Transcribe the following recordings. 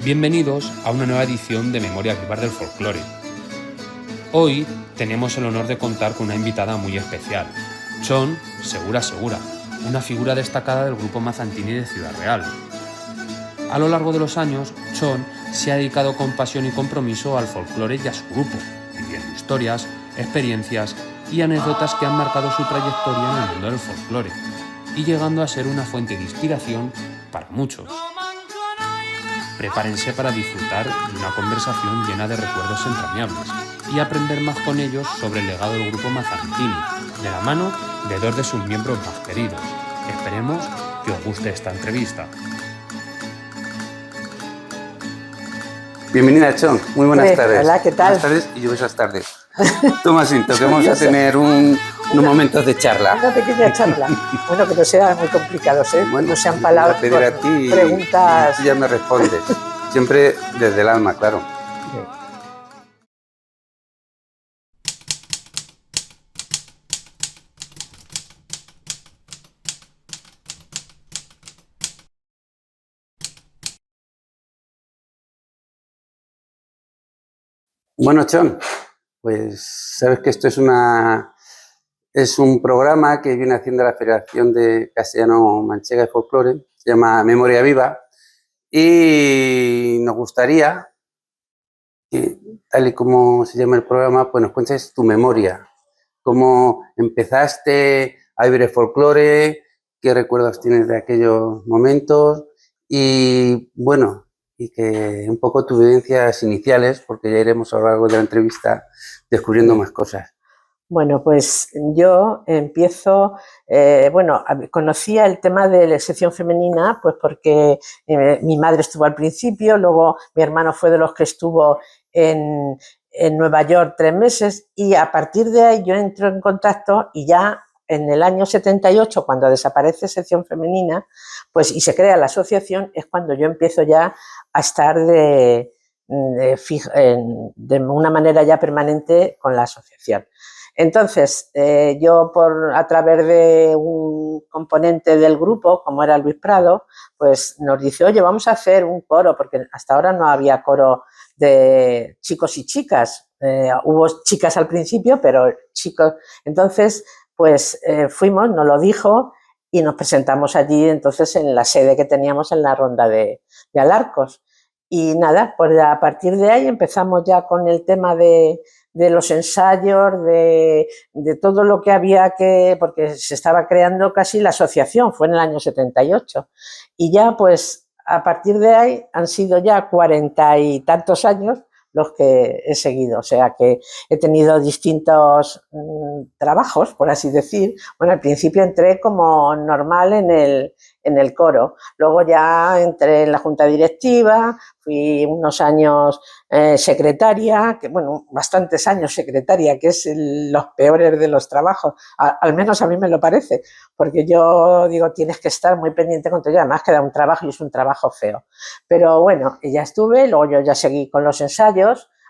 Bienvenidos a una nueva edición de Memorias Vivas del Folclore. Hoy tenemos el honor de contar con una invitada muy especial, Chon Segura Segura, una figura destacada del grupo Mazantini de Ciudad Real. A lo largo de los años, Chon se ha dedicado con pasión y compromiso al folclore y a su grupo, viviendo historias, experiencias y anécdotas que han marcado su trayectoria en el mundo del folclore y llegando a ser una fuente de inspiración para muchos. Prepárense para disfrutar de una conversación llena de recuerdos entrañables y aprender más con ellos sobre el legado del grupo Mazantini, de la mano de dos de sus miembros más queridos. Esperemos que os guste esta entrevista. Bienvenida, Chon. Muy buenas tardes. Hola, ¿qué tal? Buenas tardes y lluviosas tardes. Toma asiento, que vamos a tener unos momentos de charla. Una pequeña charla. Bueno, que no sean muy complicados, ¿eh? Bueno, no sean palabras, pedir a ti preguntas. y tú ya me respondes. Siempre desde el alma, claro. Bueno, Chon, pues sabes que esto es un programa que viene haciendo la Federación de Castellano-Manchega de Folclore, se llama Memoria Viva, y nos gustaría que, tal y como se llama el programa, pues nos cuentes tu memoria, cómo empezaste a vivir el folclore, qué recuerdos tienes de aquellos momentos y, bueno, y que un poco tus vivencias iniciales, porque ya iremos a lo largo de la entrevista descubriendo más cosas. Bueno, pues yo empiezo, conocía el tema de la sección femenina, pues porque mi madre estuvo al principio, luego mi hermano fue de los que estuvo en Nueva York 3 meses y a partir de ahí yo entro en contacto y ya en el año 78, cuando desaparece sección femenina, pues y se crea la asociación, es cuando yo empiezo ya a estar de una manera ya permanente con la asociación. Entonces, yo a través de un componente del grupo, como era Luis Prado, pues nos dice, oye, vamos a hacer un coro, porque hasta ahora no había coro de chicos y chicas. Hubo chicas al principio, pero chicos. Entonces, pues fuimos, nos lo dijo y nos presentamos allí, entonces, en la sede que teníamos en la Ronda de Alarcos. Y nada, pues a partir de ahí empezamos ya con el tema de los ensayos, de todo lo que había que, porque se estaba creando casi la asociación, fue en el año 78. Y ya pues a partir de ahí han sido ya 40 y tantos años los que he seguido, o sea que he tenido distintos trabajos, por así decir. Bueno, al principio entré como normal en el coro, luego ya entré en la junta directiva, fui unos años secretaria, que bueno, bastantes años secretaria, que es los peores de los trabajos, al menos a mí me lo parece, porque yo digo, tienes que estar muy pendiente con todo, además que da un trabajo y es un trabajo feo. Pero bueno, ya estuve, luego yo ya seguí con los ensayos,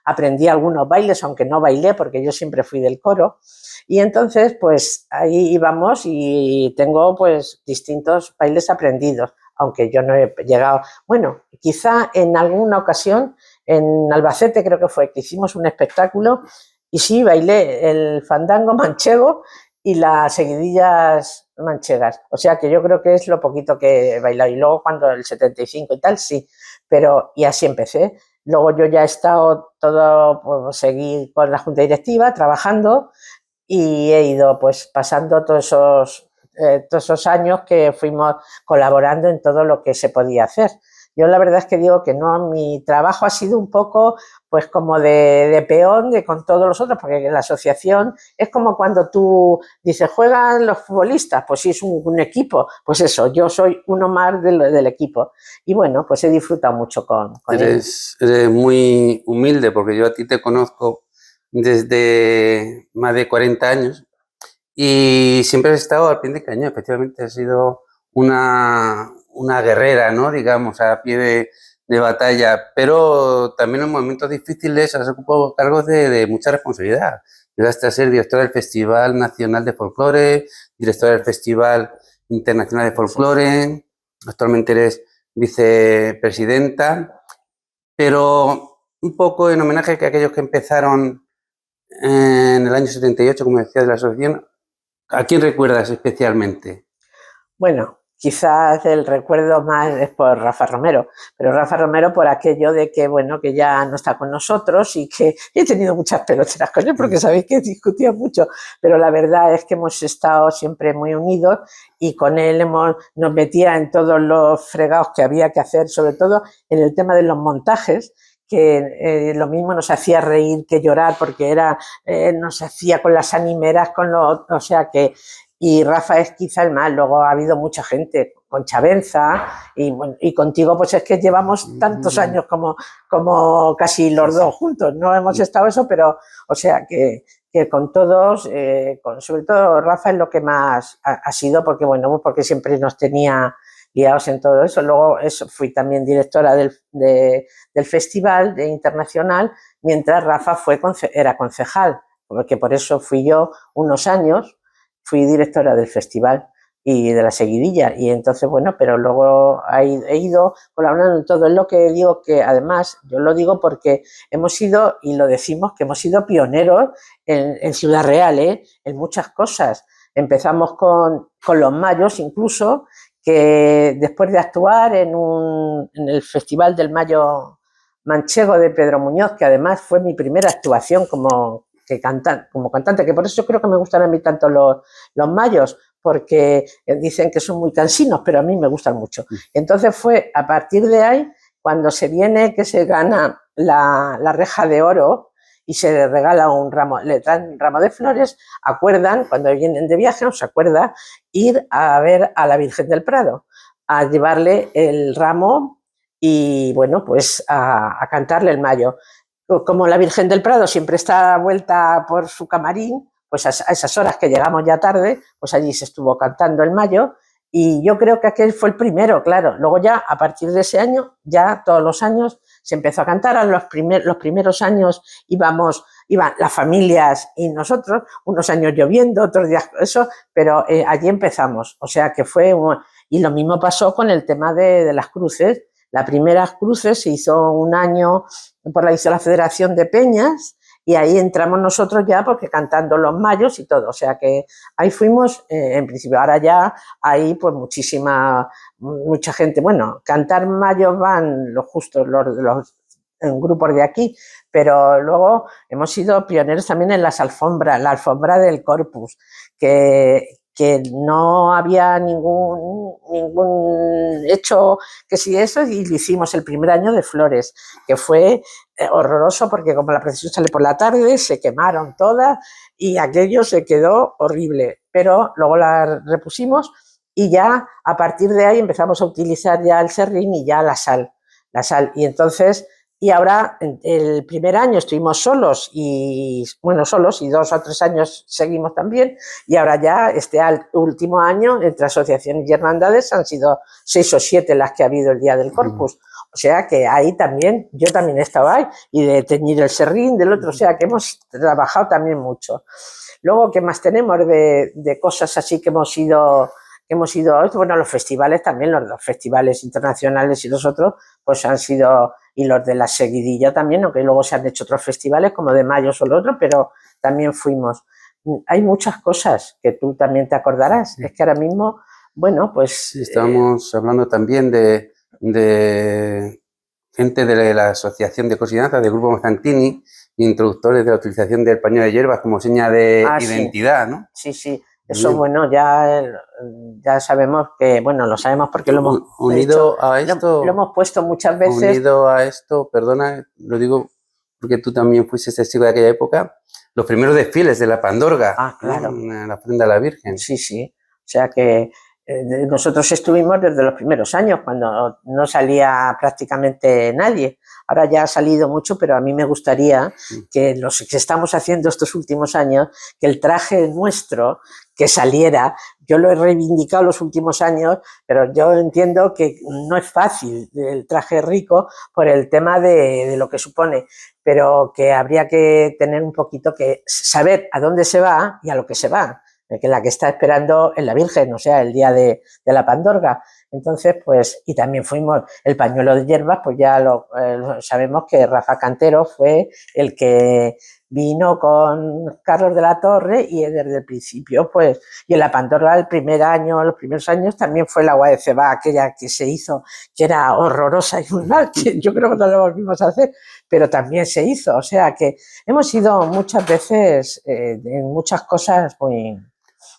aprendí algunos bailes, aunque no bailé porque yo siempre fui del coro, y entonces pues ahí íbamos y tengo pues distintos bailes aprendidos, aunque yo no he llegado, bueno, quizá en alguna ocasión en Albacete creo que fue, que hicimos un espectáculo y sí, bailé el fandango manchego y las seguidillas manchegas, o sea que yo creo que es lo poquito que he bailado, y luego cuando el 75 y tal, sí, pero y así empecé. Luego yo ya he estado pues seguí con la junta directiva trabajando y he ido pues pasando todos esos años que fuimos colaborando en todo lo que se podía hacer. Yo la verdad es que digo que no, mi trabajo ha sido un poco pues como de peón con todos los otros, porque en la asociación es como cuando tú dices, ¿juegan los futbolistas? Pues sí, es un equipo, pues eso, yo soy uno más del equipo. Y bueno, pues he disfrutado mucho con Eres muy humilde, porque yo a ti te conozco desde más de 40 años y siempre has estado al pie de cañón. Efectivamente has sido una guerrera, ¿no? Digamos, a pie de batalla, pero también en momentos difíciles has ocupado cargos de mucha responsabilidad. Llegaste a ser directora del Festival Nacional de Folclore, directora del Festival Internacional de Folclore, actualmente eres vicepresidenta pero un poco en homenaje a aquellos que empezaron en el año 78, como decía, de la asociación. ¿A quién recuerdas especialmente? Bueno, quizás el recuerdo más es por Rafa Romero, pero Rafa Romero por aquello de que, bueno, que ya no está con nosotros y que he tenido muchas peloteras con él porque sabéis que discutía mucho, pero la verdad es que hemos estado siempre muy unidos y con él nos metía en todos los fregados que había que hacer, sobre todo en el tema de los montajes, que lo mismo nos hacía reír que llorar porque nos hacía con las animeras, o sea que... Y Rafa es quizá el más, luego ha habido mucha gente, con Chavenza y contigo, pues es que llevamos tantos años como casi los dos juntos, no hemos estado eso, pero o sea que con todos, sobre todo Rafa es lo que más ha sido, porque bueno, pues porque siempre nos tenía guiados en todo eso. Luego fui también directora del festival internacional, mientras Rafa era concejal, porque por eso fui yo unos años. Fui directora del festival y de la seguidilla y entonces, bueno, pero luego he ido colaborando en todo. Es lo que digo, que además, yo lo digo porque hemos sido, y lo decimos, que hemos sido pioneros en Ciudad Real, en muchas cosas. Empezamos con los mayos incluso, que después de actuar en el Festival del Mayo Manchego de Pedro Muñoz, que además fue mi primera actuación como cantante, que por eso creo que me gustan a mí tanto los mayos, porque dicen que son muy cansinos, pero a mí me gustan mucho. Entonces fue a partir de ahí cuando se viene que se gana la reja de oro y se le regala un ramo, le traen un ramo de flores, acuerdan, cuando vienen de viaje, os acuerda ir a ver a la Virgen del Prado, a llevarle el ramo y bueno, pues a cantarle el mayo. Como la Virgen del Prado siempre está vuelta por su camarín, pues a esas horas que llegamos ya tarde, pues allí se estuvo cantando el mayo y yo creo que aquel fue el primero, claro. Luego ya, a partir de ese año, ya todos los años se empezó a cantar. A los primeros años iban las familias y nosotros, unos años lloviendo, otros días eso, pero allí empezamos. O sea que y lo mismo pasó con el tema de las cruces. Las primeras cruces se hizo un año, hizo la Federación de Peñas y ahí entramos nosotros ya porque cantando los mayos y todo, o sea que ahí fuimos en principio. Ahora ya hay pues mucha gente, bueno, cantar mayos van los justos, los grupos de aquí, pero luego hemos sido pioneros también en las alfombras, la alfombra del Corpus, que no había ningún hecho que sí eso, y lo hicimos el primer año de flores, que fue horroroso porque como la procesión sale por la tarde, se quemaron todas y aquello se quedó horrible, pero luego la repusimos y ya a partir de ahí empezamos a utilizar ya el serrín y ya la sal, y entonces... Y ahora, el primer año estuvimos solos y 2 o 3 años seguimos también. Y ahora ya, último año, entre asociaciones y hermandades, han sido 6 o 7 las que ha habido el Día del Corpus. O sea que ahí también, yo también he estado ahí, y de teñir el serrín, del otro, o sea que hemos trabajado también mucho. Luego, ¿qué más tenemos de cosas así que hemos ido? Bueno, los festivales también, los 2 festivales internacionales y los otros, pues han sido, y los de la seguidilla también, aunque luego se han hecho otros festivales como de mayo o el otro, pero también fuimos. Hay muchas cosas que tú también te acordarás. Es que ahora mismo, bueno, pues... Sí, estábamos hablando también de gente de la Asociación de Cosidanza, del Grupo Mazzantini, introductores de la utilización del paño de hierbas como seña de identidad, ¿no? Sí, sí. Eso, bien. Bueno, ya sabemos que, bueno, lo sabemos porque lo hemos unido hecho, a esto. Lo hemos puesto muchas veces. Unido a esto, perdona, lo digo porque tú también fuiste testigo de aquella época, los primeros desfiles de la Pandorga. Ah, claro. ¿No? La ofrenda a la Virgen. Sí, sí. O sea que nosotros estuvimos desde los primeros años, cuando no salía prácticamente nadie. Ahora ya ha salido mucho, pero a mí me gustaría que los que estamos haciendo estos últimos años, que el traje nuestro, que saliera. Yo lo he reivindicado los últimos años, pero yo entiendo que no es fácil el traje rico por el tema de lo que supone, pero que habría que tener un poquito que saber a dónde se va y a lo que se va. Que la que está esperando es la Virgen, o sea, el día de la Pandorga. Entonces, pues, y también fuimos el pañuelo de hierbas, pues ya sabemos que Rafa Cantero fue el que vino con Carlos de la Torre y desde el principio, pues, y en la Pandorga el primer año, los primeros años también fue el agua de cebada, aquella que se hizo, que era horrorosa y muy mal, que yo creo que no lo volvimos a hacer, pero también se hizo, o sea que hemos ido muchas veces en muchas cosas muy...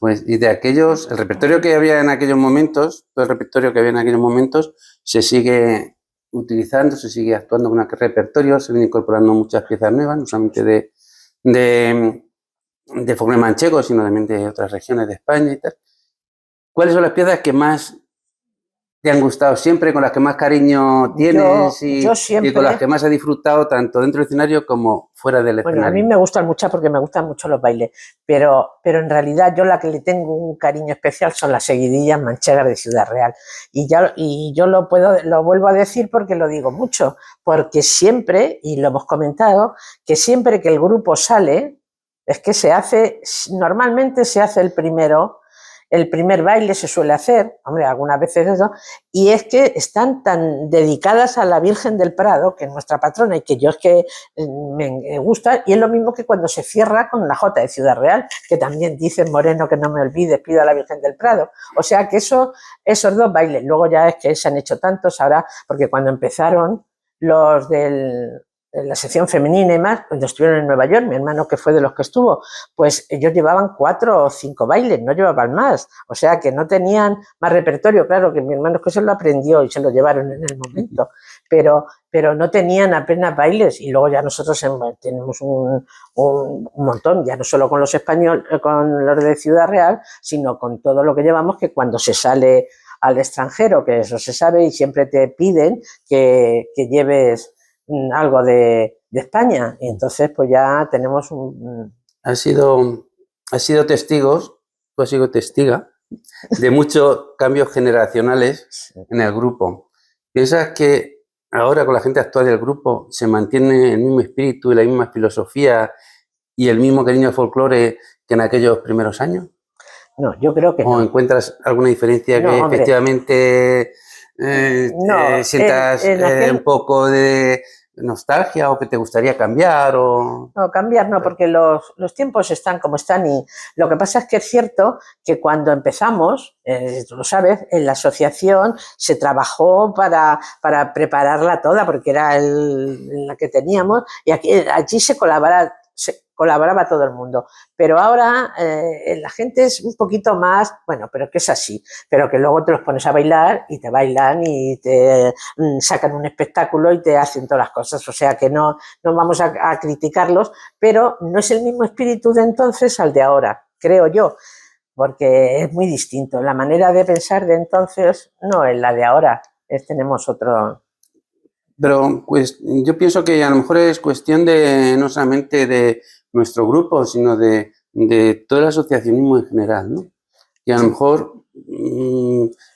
Pues, y de aquellos, el repertorio que había en aquellos momentos, todo el repertorio que había en aquellos momentos, se sigue utilizando, se sigue actuando con aquel repertorio, se vienen incorporando muchas piezas nuevas, no solamente de folclore manchego, sino también de otras regiones de España y tal. ¿Cuáles son las piezas que más te han gustado siempre, con las que más cariño tienes y con las que más has disfrutado tanto dentro del escenario como fuera del escenario? Bueno, a mí me gustan muchas porque me gustan mucho los bailes, pero en realidad yo la que le tengo un cariño especial son las seguidillas manchegas de Ciudad Real. Y yo lo vuelvo a decir porque lo digo mucho, porque siempre, y lo hemos comentado, que siempre que el grupo sale, es que normalmente se hace el primer baile se suele hacer, hombre, algunas veces eso, y es que están tan dedicadas a la Virgen del Prado, que es nuestra patrona y que yo es que me gusta, y es lo mismo que cuando se cierra con la Jota de Ciudad Real, que también dice Moreno que no me olvides, pido a la Virgen del Prado. O sea que esos dos bailes, luego ya es que se han hecho tantos ahora, porque cuando empezaron los en la sección femenina y más, cuando estuvieron en Nueva York, mi hermano que fue de los que estuvo, pues ellos llevaban 4 o 5 bailes, no llevaban más, o sea que no tenían más repertorio, claro que mi hermano que se lo aprendió y se lo llevaron en el momento, pero no tenían apenas bailes y luego ya nosotros tenemos un montón, ya no solo con los españoles, con los de Ciudad Real, sino con todo lo que llevamos, que cuando se sale al extranjero, que eso se sabe y siempre te piden que lleves algo de España, y entonces pues ya tenemos Has sido testigos, tú has sido testiga de muchos cambios generacionales en el grupo. ¿Piensas que ahora con la gente actual del grupo se mantiene el mismo espíritu y la misma filosofía y el mismo cariño al folclore que en aquellos primeros años? No, yo creo que no. ¿O encuentras alguna diferencia que efectivamente sientas un poco de nostalgia o que te gustaría cambiar? O... No, cambiar no, porque los tiempos están como están y lo que pasa es que es cierto que cuando empezamos, tú lo sabes, en la asociación se trabajó para prepararla toda porque era la que teníamos y allí se colaboraba todo el mundo, pero ahora la gente es un poquito más, bueno, pero que es así, pero que luego te los pones a bailar y te bailan y te sacan un espectáculo y te hacen todas las cosas, o sea que no vamos a criticarlos, pero no es el mismo espíritu de entonces al de ahora, creo yo, porque es muy distinto, la manera de pensar de entonces no es la de ahora, tenemos otro... Pero pues yo pienso que a lo mejor es cuestión de no solamente de nuestro grupo, sino de todo el asociacionismo en general, ¿no? Y a lo mejor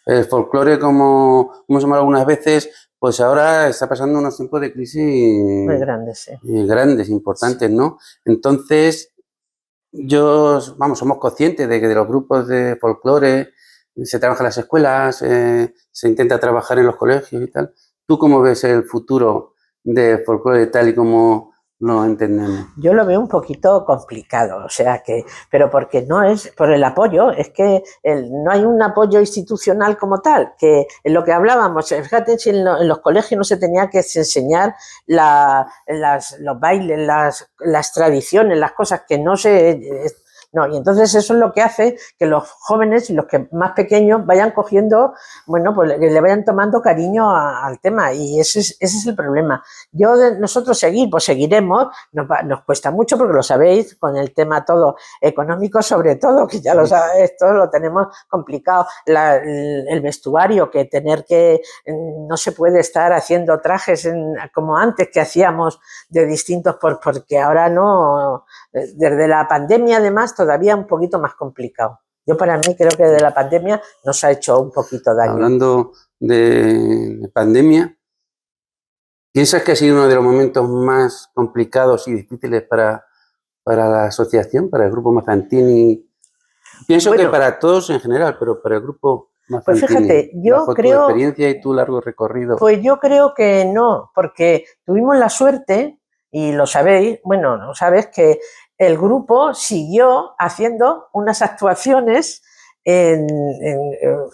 el folclore, como hemos hablado algunas veces, pues ahora está pasando unos tiempos de crisis muy grandes, sí. Grandes, importantes, ¿no? Entonces, somos conscientes de que de los grupos de folclore se trabaja en las escuelas, se intenta trabajar en los colegios y tal. ¿Tú cómo ves el futuro del folclore tal y como lo entendemos? Yo lo veo un poquito complicado, o sea que, pero porque no es por el apoyo, es que no hay un apoyo institucional como tal, que en lo que hablábamos, fíjate si en los colegios no se tenía que enseñar los bailes, las tradiciones, las cosas que no se... No, y entonces eso es lo que hace que los jóvenes y los que más pequeños vayan cogiendo, bueno, pues le vayan tomando cariño al tema y ese es el problema. Nosotros seguiremos, nos cuesta mucho porque lo sabéis, con el tema todo económico sobre todo, que ya lo sabéis, todo lo tenemos complicado, el vestuario, que no se puede estar haciendo trajes como antes que hacíamos de distintos, porque ahora no, desde la pandemia además todavía un poquito más complicado. Yo para mí creo que de la pandemia nos ha hecho un poquito daño. Hablando de pandemia, ¿piensas que ha sido uno de los momentos más complicados y difíciles para la asociación, para el grupo Mazantini? Pienso que para todos en general, pero para el grupo Pues fíjate, yo bajo creo... tu experiencia y tu largo recorrido. Pues yo creo que no, porque tuvimos la suerte, y lo sabéis, bueno, lo sabes, que el grupo siguió haciendo unas actuaciones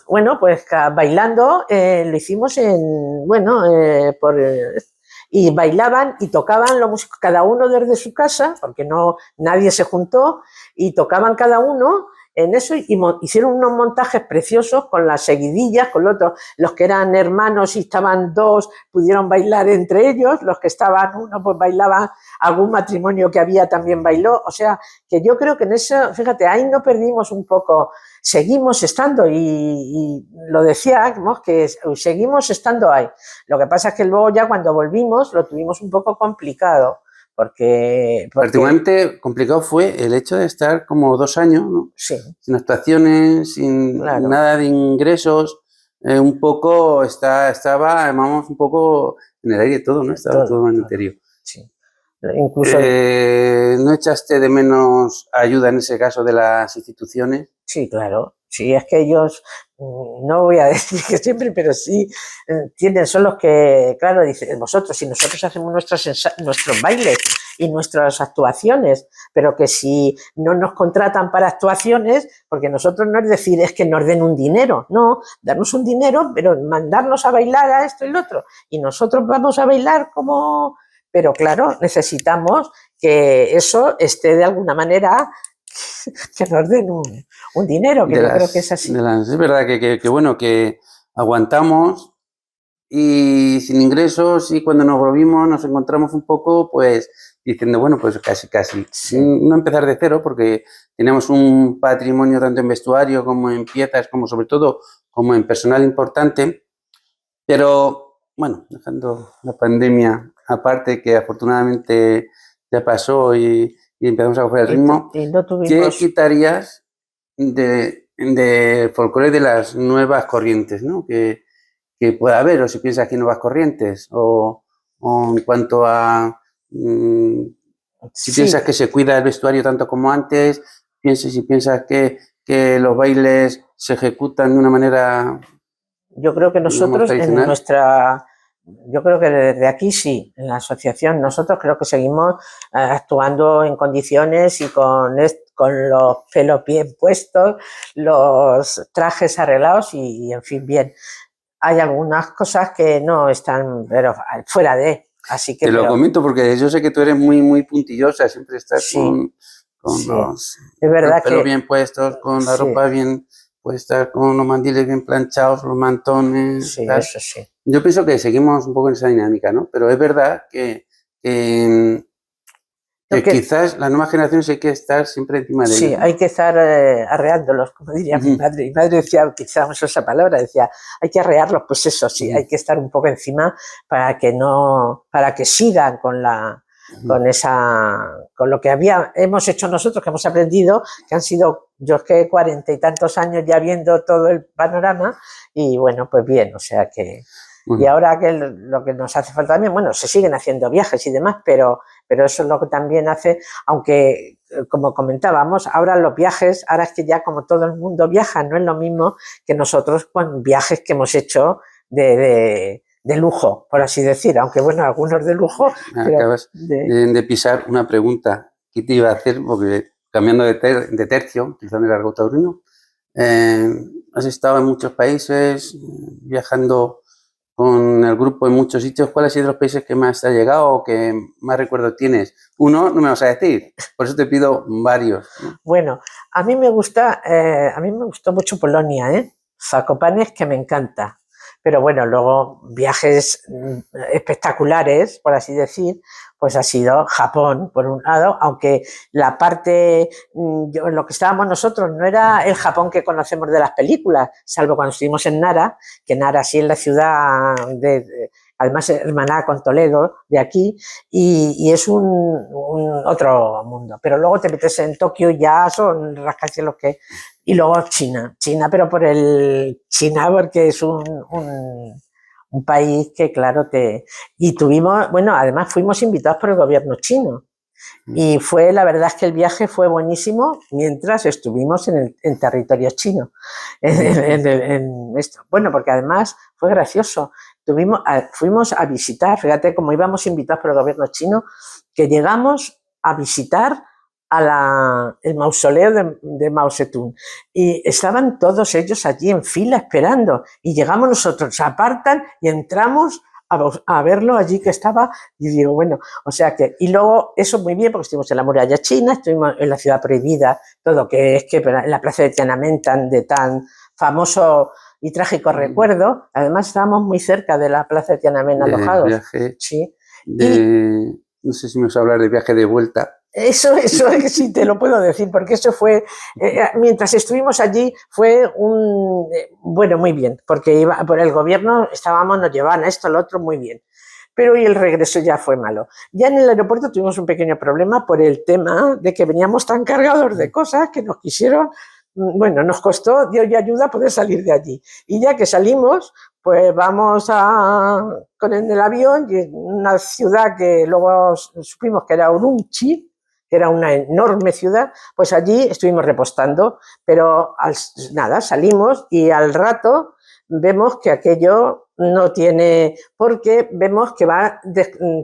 bueno, pues bailando, lo hicimos y bailaban y tocaban los músicos, cada uno desde su casa, porque no nadie se juntó, y tocaban cada uno en eso, y hicieron unos montajes preciosos con las seguidillas, con los que eran hermanos y estaban dos, pudieron bailar entre ellos, los que estaban uno, pues bailaban, algún matrimonio que había también bailó, o sea, que yo creo que en eso, fíjate, ahí no perdimos un poco, seguimos estando, y lo decíamos, que seguimos estando ahí. Lo que pasa es que luego ya cuando volvimos lo tuvimos un poco complicado, porque particularmente complicado fue el hecho de estar como 2 años, ¿no? Sí. Sin actuaciones, sin nada de ingresos, un poco estaba, vamos, un poco en el aire todo, ¿no? Estaba todo en el interior. Sí. Incluso ¿no echaste de menos ayuda en ese caso de las instituciones? Sí, claro. Sí, es que ellos, no voy a decir que siempre, pero sí, son los que, claro, dicen, vosotros, si nosotros hacemos nuestros bailes y nuestras actuaciones, pero que si no nos contratan para actuaciones, porque nosotros no es decir, es que nos den un dinero, no, darnos un dinero, pero mandarnos a bailar a esto y lo otro, y nosotros vamos a bailar como... Pero claro, necesitamos que eso esté de alguna manera, que nos den un dinero, que yo creo que es así. Es verdad que bueno, que aguantamos y sin ingresos, y cuando nos volvimos nos encontramos un poco pues diciendo, bueno, pues casi, sí. No empezar de cero, porque teníamos un patrimonio tanto en vestuario como en piezas, como sobre todo como en personal importante, pero bueno, dejando la pandemia aparte, que afortunadamente ya pasó y empezamos a coger el ritmo, ¿qué quitarías de folclore de las nuevas corrientes, ¿no? que pueda haber, o si piensas que hay nuevas corrientes, o en cuanto a si piensas que se cuida el vestuario tanto como antes, si piensas que los bailes se ejecutan de una manera... Yo creo que nosotros yo creo que desde aquí sí, en la asociación, nosotros creo que seguimos actuando en condiciones y con los pelos bien puestos, los trajes arreglados y en fin, bien. Hay algunas cosas que no están, pero fuera de, así que... Te lo comento porque yo sé que tú eres muy puntillosa, siempre estás con sí, los pelos bien puestos, con la ropa bien puesta, con los mandiles bien planchados, los mantones... Sí, eso sí. Yo pienso que seguimos un poco en esa dinámica, ¿no? Pero es verdad que quizás las nuevas generaciones hay que estar siempre encima de ellos. Sí, hay que estar arreándolos, como diría mi madre. Mi madre decía, utilizamos esa palabra, decía, hay que arrearlos, pues eso sí, hay que estar un poco encima para que sigan con lo que hemos hecho nosotros, que hemos aprendido, que han sido, yo es que 40 y tantos años ya viendo todo el panorama, y bueno, pues bien, o sea que... Y ahora que lo que nos hace falta también, bueno, se siguen haciendo viajes y demás, pero eso es lo que también hace, aunque como comentábamos, ahora los viajes, ahora es que ya como todo el mundo viaja, no es lo mismo que nosotros con viajes que hemos hecho de lujo, por así decir, aunque bueno, algunos de lujo. Acabas de pisar una pregunta que te iba a hacer, porque cambiando de tercio, utilizando el argot taurino, has estado en muchos países, viajando con el grupo en muchos sitios. ¿Cuál ha sido los países que más te ha llegado o que más recuerdos tienes? Uno no me vas a decir, por eso te pido varios, ¿no? Bueno, a mí me gustó mucho Polonia, Zakopanes, que me encanta. Pero bueno, luego viajes espectaculares, por así decir, pues ha sido Japón, por un lado, aunque la parte, lo que estábamos nosotros no era el Japón que conocemos de las películas, salvo cuando estuvimos en Nara, que Nara sí es la ciudad además hermanada con Toledo, de aquí, y es un otro mundo. Pero luego te metes en Tokio y ya son rascacielos que... Y luego China, pero China porque es un país que claro y tuvimos, bueno, además fuimos invitados por el gobierno chino. Y fue, la verdad es que el viaje fue buenísimo mientras estuvimos en territorio chino. En esto. Bueno, porque además fue gracioso. Fuimos a visitar, fíjate cómo íbamos invitados por el gobierno chino, que llegamos a visitar el mausoleo de Mao Zedong y estaban todos ellos allí en fila esperando y llegamos nosotros, se apartan y entramos a verlo allí que estaba y digo, bueno, o sea que, y luego eso muy bien porque estuvimos en la muralla china, estuvimos en la ciudad prohibida, todo que es que en la plaza de Tiananmen de tan famoso y trágico recuerdo, además estábamos muy cerca de la plaza de Tiananmen alojados. Viaje sí. No sé si me vas a hablar de viaje de vuelta. Eso sí te lo puedo decir, porque eso fue, mientras estuvimos allí, fue bueno, muy bien, porque por el gobierno nos llevaban a esto, lo otro, muy bien. Pero y el regreso ya fue malo. Ya en el aeropuerto tuvimos un pequeño problema por el tema de que veníamos tan cargados de cosas que nos quisieron, bueno, nos costó Dios y ayuda poder salir de allí. Y ya que salimos, pues vamos con el avión y en una ciudad que luego supimos que era Urumqi, que era una enorme ciudad, pues allí estuvimos repostando, pero nada, salimos y al rato vemos que aquello no tiene, porque vemos que va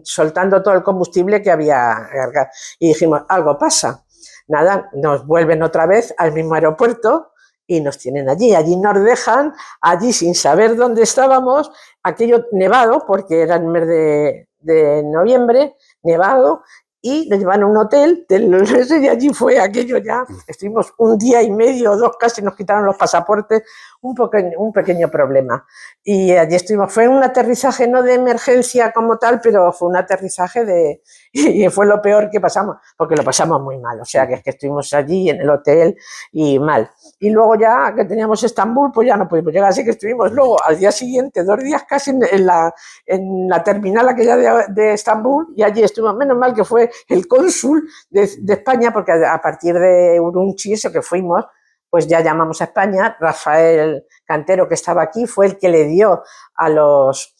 soltando todo el combustible que había cargado. Y dijimos, algo pasa. Nada, nos vuelven otra vez al mismo aeropuerto y nos tienen allí nos dejan, allí sin saber dónde estábamos, aquello nevado, porque era el mes de noviembre, nevado, y nos llevan a un hotel y allí fue aquello ya, estuvimos un día y medio o dos, casi nos quitaron los pasaportes, un pequeño problema. Y allí estuvimos, fue un aterrizaje no de emergencia como tal, pero fue un aterrizaje y fue lo peor que pasamos, porque lo pasamos muy mal, o sea que es que estuvimos allí en el hotel y mal. Y luego ya que teníamos Estambul, pues ya no pudimos llegar, así que estuvimos luego al día siguiente, 2 días casi en la terminal aquella de Estambul, y allí estuvimos, menos mal que fue el cónsul de España, porque a partir de Urumqi, eso que fuimos, pues ya llamamos a España. Rafael Cantero, que estaba aquí, fue el que le dio a los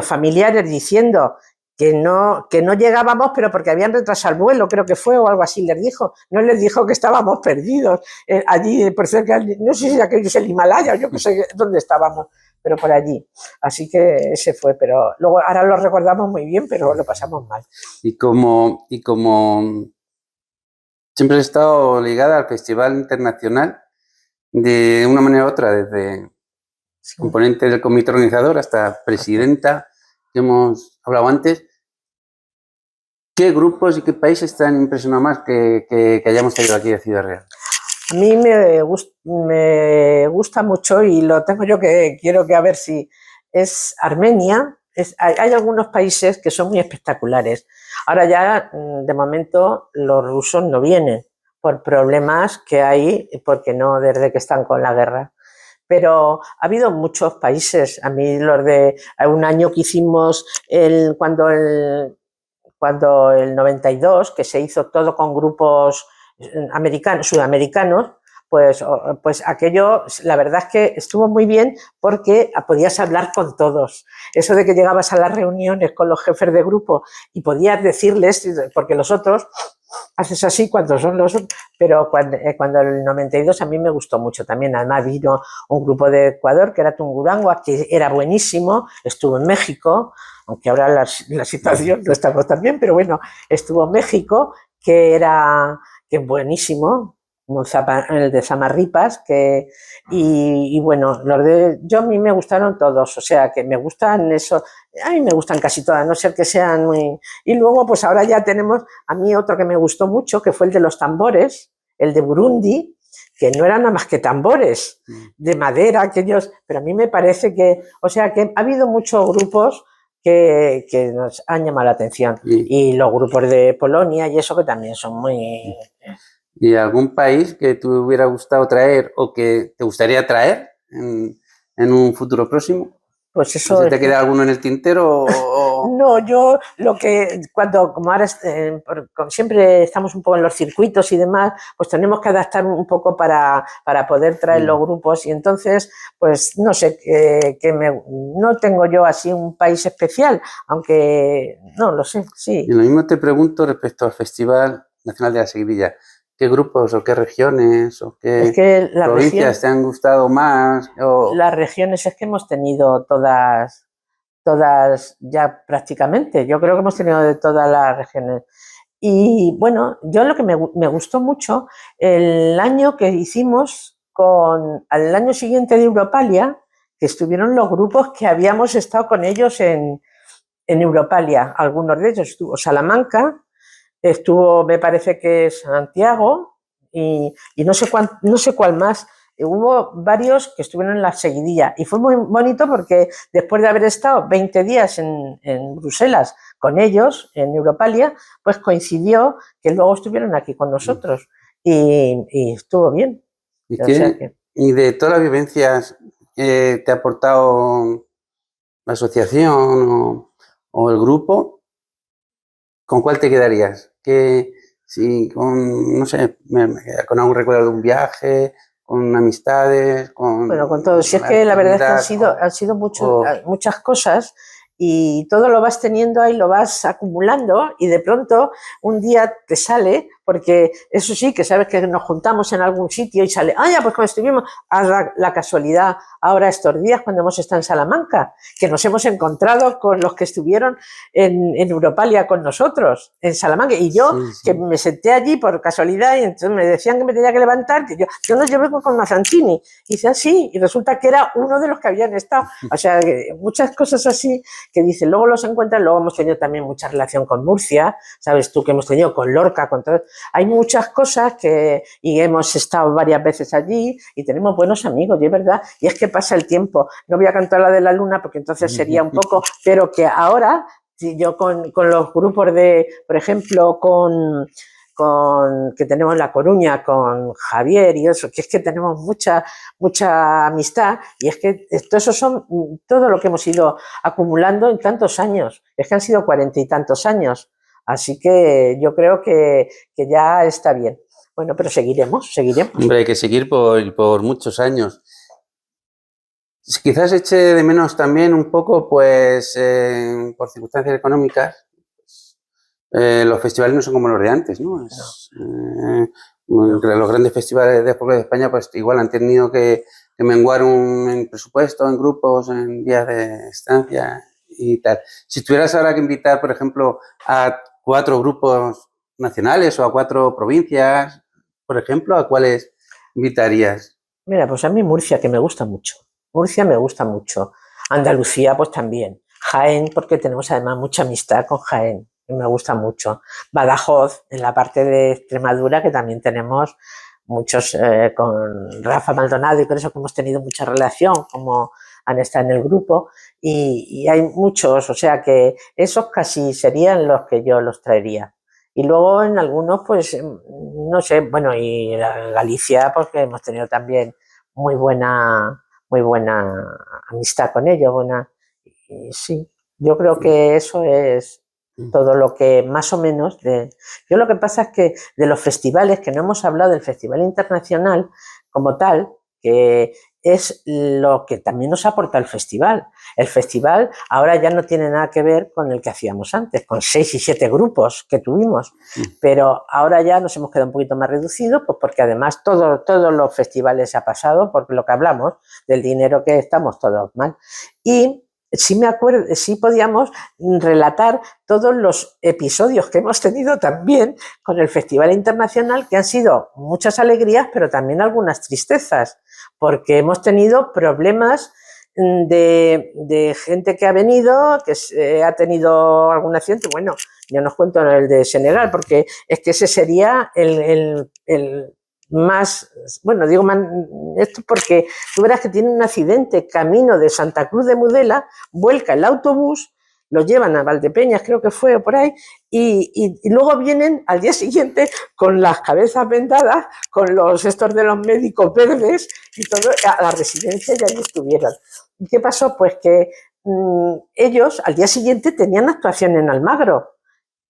familiares diciendo que no llegábamos, pero porque habían retrasado el vuelo, creo que fue, o algo así les dijo. No les dijo que estábamos perdidos allí por cerca, no sé si aquello es el Himalaya o yo que sé dónde estábamos, pero por allí. Así que ese fue, pero luego ahora lo recordamos muy bien, pero lo pasamos mal. Y como siempre he estado ligada al Festival Internacional de una manera u otra, desde componente del comité organizador hasta presidenta, que hemos hablado antes. ¿Qué grupos y qué países te han impresionado más que hayamos traído aquí de Ciudad Real? A mí me gusta mucho y lo tengo yo que quiero que a ver si es Armenia. Hay algunos países que son muy espectaculares. Ahora ya, de momento, los rusos no vienen por problemas que hay, porque no desde que están con la guerra. Pero ha habido muchos países. A mí un año que hicimos cuando el 92, que se hizo todo con grupos sudamericanos, pues aquello, la verdad es que estuvo muy bien porque podías hablar con todos. Eso de que llegabas a las reuniones con los jefes de grupo y podías decirles, porque los otros haces así cuando son los otros, pero cuando el 92 a mí me gustó mucho también. Además vino un grupo de Ecuador que era Tungurahua, que era buenísimo, estuvo en México, aunque ahora la situación no estamos tan bien, pero bueno, estuvo en México, que es buenísimo, el de Samarripas, y bueno, a mí me gustaron todos, o sea, que me gustan eso, a mí me gustan casi todas, no ser que sean muy... Y luego, pues ahora ya tenemos, a mí otro que me gustó mucho, que fue el de los tambores, el de Burundi, que no eran nada más que tambores de madera, aquellos, pero a mí me parece que, o sea, que ha habido muchos grupos que nos han llamado la atención, y los grupos de Polonia y eso que también son muy... ¿Y algún país que te hubiera gustado traer o que te gustaría traer en un futuro próximo? Pues ¿No eso se te queda alguno en el tintero? No, yo como ahora siempre estamos un poco en los circuitos y demás, pues tenemos que adaptar un poco para poder traer los grupos y entonces, pues no sé, no tengo yo así un país especial, aunque no lo sé, sí. Y lo mismo te pregunto respecto al Festival Nacional de la Seguidilla. ¿Qué grupos o qué regiones o qué provincias te han gustado más? Las regiones es que hemos tenido todas ya prácticamente. Yo creo que hemos tenido de todas las regiones. Y bueno, yo lo que me gustó mucho, el año que hicimos al año siguiente de Europalia, que estuvieron los grupos que habíamos estado con ellos en Europalia. Algunos de ellos estuvo Salamanca, estuvo, me parece que Santiago, y no sé cuál más. Hubo varios que estuvieron en la seguidilla y fue muy bonito porque después de haber estado 20 días en Bruselas con ellos, en Europalia, pues coincidió que luego estuvieron aquí con nosotros y estuvo bien. ¿Y de todas las vivencias te ha aportado la asociación o el grupo? ¿Con cuál te quedarías? No sé, con algún recuerdo de un viaje, con amistades, Bueno, con todo. Si es que la verdad es que han sido muchas cosas y todo lo vas teniendo ahí, lo vas acumulando y de pronto un día te sale, porque eso sí, que sabes que nos juntamos en algún sitio y sale, ya, pues cuando estuvimos, a la casualidad, ahora estos días cuando hemos estado en Salamanca, que nos hemos encontrado con los que estuvieron en Europalia con nosotros, en Salamanca, y yo que me senté allí por casualidad y entonces me decían que me tenía que levantar, que yo no, yo vengo con Mazzantini, y dice así, y resulta que era uno de los que habían estado, o sea, muchas cosas así que dicen, luego los encuentran, luego hemos tenido también mucha relación con Murcia, sabes tú que hemos tenido con Lorca, con todo, hay muchas cosas y hemos estado varias veces allí y tenemos buenos amigos, y es verdad, y es que pasa el tiempo, no voy a cantar la de la luna porque entonces sería un poco, pero que ahora, yo con los grupos por ejemplo, que tenemos en La Coruña con Javier y eso, que es que tenemos mucha amistad y es que eso son todo lo que hemos ido acumulando en tantos años, es que han sido 40 y tantos años, así que yo creo que ya está bien. Bueno, pero seguiremos. Hombre, hay que seguir por muchos años. Quizás eche de menos también un poco, pues, por circunstancias económicas, los festivales no son como los de antes, ¿no? Los grandes festivales de folclore de España, pues igual han tenido que menguar en presupuesto, en grupos, en días de estancia y tal. Si tuvieras ahora que invitar, por ejemplo, a 4 grupos nacionales o a 4 provincias, por ejemplo, ¿a cuáles invitarías? Mira, pues a mí Murcia, que me gusta mucho. Murcia me gusta mucho. Andalucía, pues también. Jaén, porque tenemos además mucha amistad con Jaén, que me gusta mucho. Badajoz, en la parte de Extremadura, que también tenemos muchos, con Rafa Maldonado y con eso que hemos tenido mucha relación, como han estado en el grupo, y hay muchos, o sea que esos casi serían los que yo los traería. Y luego en algunos, pues, no sé, bueno, y Galicia, porque hemos tenido también muy buena amistad con ellos, y sí, yo creo que eso es todo lo que más o menos yo lo que pasa es que de los festivales, que no hemos hablado del Festival Internacional como tal, que es lo que también nos aporta el festival. El festival ahora ya no tiene nada que ver con el que hacíamos antes, con 6 y 7 grupos que tuvimos, pero ahora ya nos hemos quedado un poquito más reducidos, pues porque además todos los festivales ha pasado, por lo que hablamos, del dinero que estamos todos mal. Y sí me acuerdo, sí podíamos relatar todos los episodios que hemos tenido también con el Festival Internacional, que han sido muchas alegrías, pero también algunas tristezas, porque hemos tenido problemas de gente que ha venido, que ha tenido algún accidente. Bueno, yo no os cuento el de Senegal, porque es que ese sería el más, bueno, digo esto porque tú verás que tiene un accidente camino de Santa Cruz de Mudela, vuelca el autobús, lo llevan a Valdepeñas, creo que fue, o por ahí, y luego vienen al día siguiente con las cabezas vendadas, con los estos de los médicos verdes y todo, a la residencia y allí estuvieron. ¿Y qué pasó? Pues que ellos al día siguiente tenían actuación en Almagro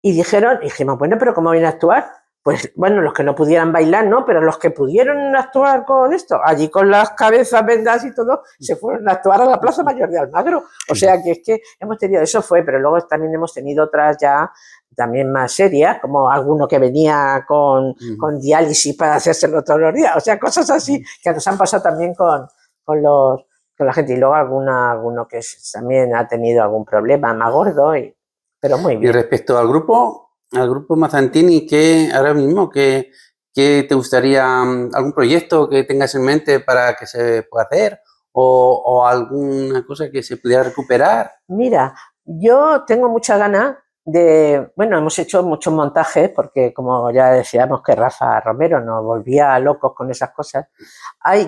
y dijimos, bueno, pero ¿cómo vienen a actuar? Pues bueno, los que no pudieran bailar, ¿no? Pero los que pudieron actuar con esto, allí con las cabezas vendadas y todo, se fueron a actuar a la Plaza Mayor de Almagro. O sea que es que hemos tenido, eso fue, pero luego también hemos tenido otras ya también más serias, como alguno que venía con diálisis para hacérselo todos los días. O sea, cosas así que nos han pasado también con la gente. Y luego alguno que también ha tenido algún problema más gordo, pero muy bien. Y respecto al grupo Mazzantini, ¿qué ahora mismo, qué te gustaría, algún proyecto que tengas en mente para que se pueda hacer o alguna cosa que se pudiera recuperar? Mira, yo tengo mucha ganas hemos hecho muchos montajes porque como ya decíamos que Rafa Romero nos volvía locos con esas cosas,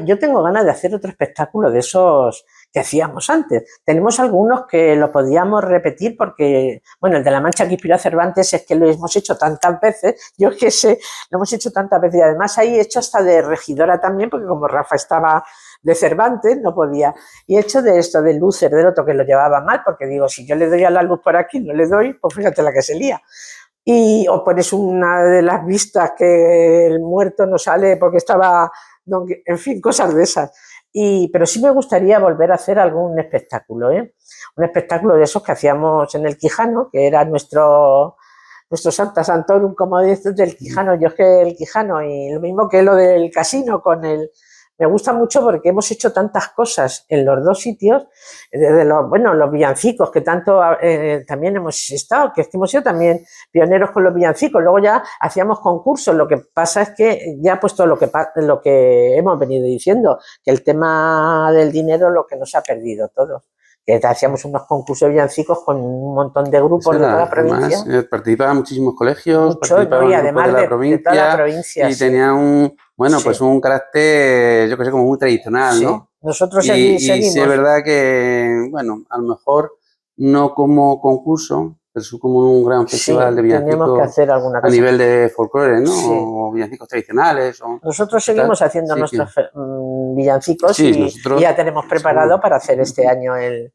yo tengo ganas de hacer otro espectáculo de esos que hacíamos antes. Tenemos algunos que lo podíamos repetir porque, bueno, el de La Mancha que inspiró a Cervantes es que lo hemos hecho tantas veces, yo que sé, lo hemos hecho tantas veces y además ahí he hecho hasta de regidora también porque como Rafa estaba de Cervantes, no podía. Y he hecho de esto, del Lúcer, del otro que lo llevaba mal, porque digo, si yo le doy a la luz por aquí, no le doy, pues fíjate la que se lía. O pones una de las vistas que el muerto no sale porque estaba, en fin, cosas de esas. Pero sí me gustaría volver a hacer algún espectáculo, ¿eh? Un espectáculo de esos que hacíamos en el Quijano, que era nuestro Santa Santorum, como dices, del Quijano. Yo es que el Quijano, y lo mismo que lo del casino me gusta mucho porque hemos hecho tantas cosas en los dos sitios, desde los villancicos, que tanto también hemos estado, que es que hemos sido también pioneros con los villancicos. Luego ya hacíamos concursos, lo que pasa es que ya puesto lo que hemos venido diciendo, que el tema del dinero es lo que nos ha perdido todo. Que hacíamos unos concursos de villancicos con un montón de grupos de toda la provincia. Además, participaban muchísimos colegios, y además de toda la provincia. Y tenía un carácter, yo que sé, como muy tradicional, ¿no? Nosotros seguimos. Y sí es verdad que, bueno, a lo mejor no como concurso, pero sí como un gran festival de villancicos. Tenemos que hacer alguna cosa. A nivel de folclore, ¿no? O villancicos tradicionales. Nosotros seguimos haciendo nuestros villancicos y ya tenemos preparado para hacer este año el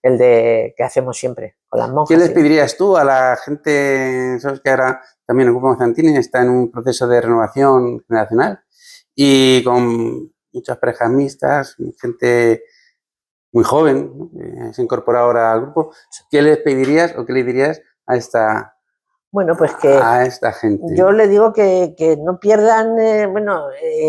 que hacemos siempre con las monjas. ¿Qué les pedirías tú a la gente? Sabes que ahora también el Grupo Mazzantini está en un proceso de renovación generacional y con muchas parejas mixtas, gente muy joven, ¿no? Que se incorpora ahora al grupo. ¿Qué les pedirías o qué le dirías a esta gente? Yo le digo que no pierdan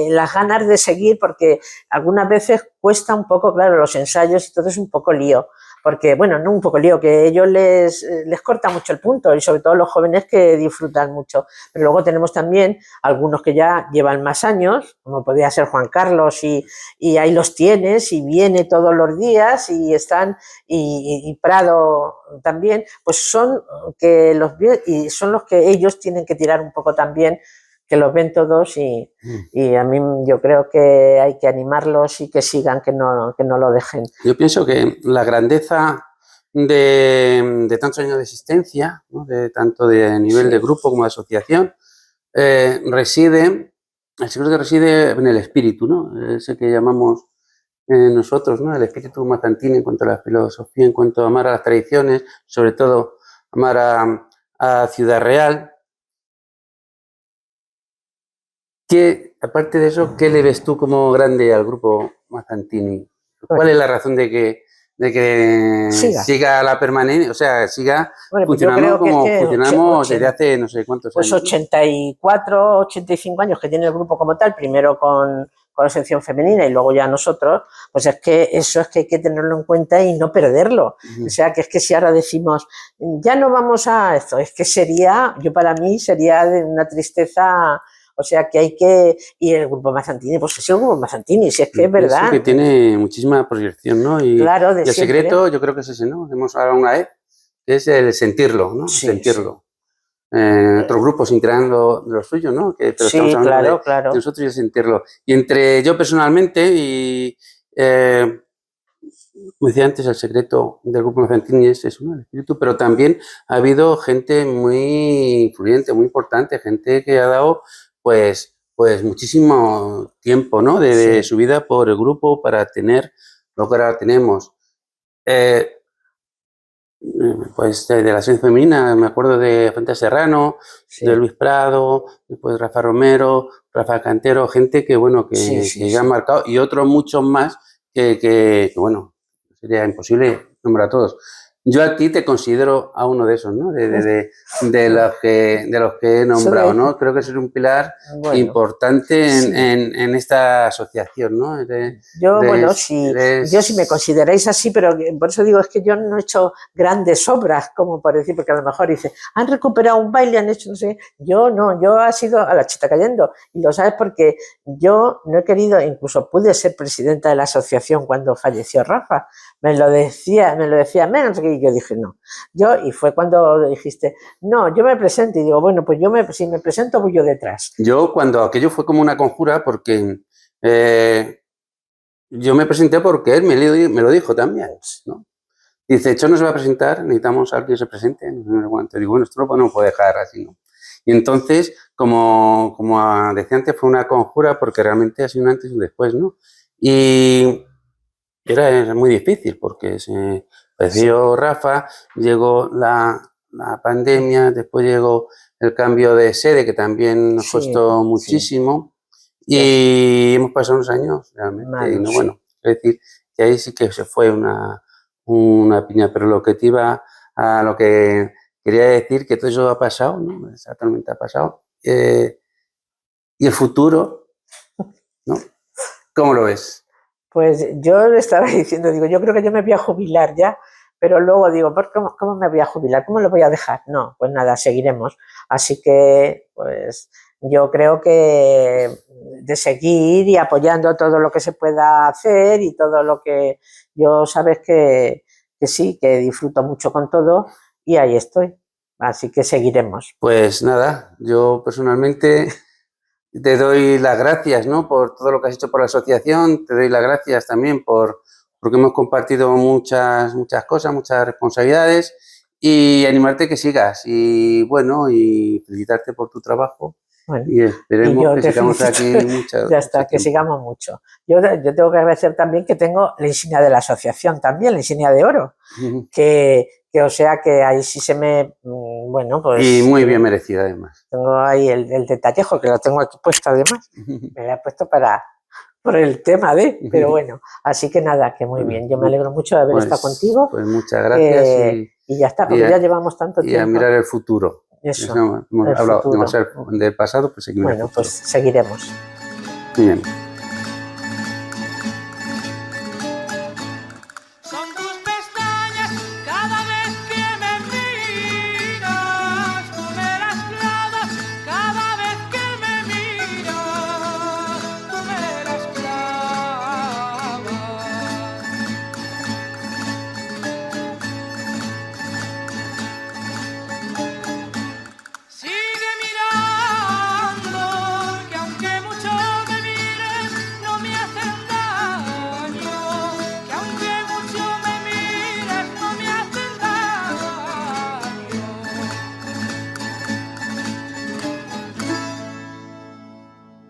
las ganas de seguir, porque algunas veces cuesta un poco, claro, los ensayos y todo es un poco lío. Porque, no un poco lío, que a ellos les corta mucho el punto y sobre todo los jóvenes que disfrutan mucho. Pero luego tenemos también algunos que ya llevan más años, como podría ser Juan Carlos y ahí los tienes y viene todos los días y están, y Prado también, pues son los que ellos tienen que tirar un poco también, que los ven todos y a mí yo creo que hay que animarlos y que sigan, que no lo dejen. Yo pienso que la grandeza de tantos años de existencia, ¿no? Tanto de nivel de grupo como de asociación, el secreto reside en el espíritu, ¿no? Ese que llamamos nosotros, ¿no? El espíritu mazzantini en cuanto a la filosofía, en cuanto a amar a las tradiciones, sobre todo amar a Ciudad Real. Aparte de eso, ¿qué le ves tú como grande al Grupo Mazzantini? ¿Cuál es la razón de que siga la permanencia, o sea, siga funcionando como funcionamos desde hace no sé cuántos años? Pues 84, 85 años que tiene el grupo como tal, primero con la sección femenina y luego ya nosotros, pues es que eso es que hay que tenerlo en cuenta y no perderlo. O sea, que es que si ahora decimos, ya no vamos a esto, es que para mí sería de una tristeza. O sea, que hay que... Y el Grupo Mazzantini, pues es el Grupo Mazzantini, si es que es verdad. Sí, que tiene muchísima proyección, ¿no? Y, claro, y el secreto, yo creo que es ese, ¿no? Hemos hablado una vez, que es el sentirlo, ¿no? Sí, sentirlo. Otros grupos integrando de lo suyo, ¿no? Pero estamos hablando de nosotros y de sentirlo. Y entre yo personalmente y... como decía antes, el secreto del Grupo Mazzantini es eso, ¿no? El espíritu, pero también ha habido gente muy influyente, muy importante, gente que ha dado pues muchísimo tiempo, ¿no? De su vida por el grupo para tener lo que ahora tenemos. Pues de la Asociación Femenina, me acuerdo de Fuente Serrano, Sí. de Luis Prado, después Rafa Romero, Rafa Cantero, gente que, bueno, Sí, sí, que sí. han marcado, y otros muchos más que, bueno, sería imposible nombrar a todos. Yo a ti te considero a uno de esos, ¿no? De los que he nombrado, ¿no? Creo que es un pilar Bueno, importante sí. en esta asociación, ¿no? Yo, bueno, yo si me consideráis así, pero por eso digo, es que yo no he hecho grandes obras, como por decir, porque a lo mejor dice, han recuperado un baile, han hecho no sé, yo no, yo ha sido a la chita cayendo, y lo sabes porque yo no he querido, incluso pude ser presidenta de la asociación cuando falleció Rafa, me lo decía menos, y yo dije no, y fue cuando dijiste, no, yo me presento, y digo, bueno, pues si me presento voy yo detrás. Yo cuando aquello fue como una conjura, porque yo me presenté porque él me lo dijo también, ¿no? Dice, Chon no se va a presentar, necesitamos a alguien que se presente. No sé, digo, bueno, esto no puedo dejar así, ¿no? Y entonces, como decía antes, fue una conjura porque realmente ha sido un antes y un después, ¿no? Y era muy difícil porque se falleció Rafa, llegó la pandemia, después llegó el cambio de sede, que también nos costó muchísimo, y hemos pasado unos años realmente, y no, bueno, es decir, que ahí sí que se fue una piña, pero lo que quería decir, que todo eso ha pasado, ¿no? Esa tormenta ha pasado, y el futuro, ¿no? ¿Cómo lo ves? Pues yo le estaba diciendo, digo, yo creo que yo me voy a jubilar ya, pero luego digo, ¿cómo me voy a jubilar? ¿Cómo lo voy a dejar? No, pues nada, seguiremos. Así que, pues yo creo que de seguir y apoyando todo lo que se pueda hacer y todo lo que yo sabes que sí, que disfruto mucho con todo y ahí estoy. Así que seguiremos. Pues nada, yo personalmente te doy las gracias, ¿no? Por todo lo que has hecho por la asociación, te doy las gracias también porque hemos compartido muchas cosas, muchas responsabilidades, y animarte que sigas, y bueno, y felicitarte por tu trabajo. Bueno, y esperemos que sigamos aquí ya está, que sigamos mucho. Yo tengo que agradecer también que tengo la insignia de la asociación también, la insignia de oro, que o sea que ahí sí se me, bueno, pues... Y muy bien merecida además. Tengo ahí el detallejo, que lo tengo aquí puesto además, me lo he puesto por el tema pero bueno, así que nada, que muy bien, yo me alegro mucho de haber estado contigo. Pues muchas gracias. Y ya está, porque ya llevamos tanto tiempo. Y a mirar el futuro. Eso, hemos hablado demasiado del pasado, pues seguimos el futuro. Bueno, pues seguiremos. Muy bien.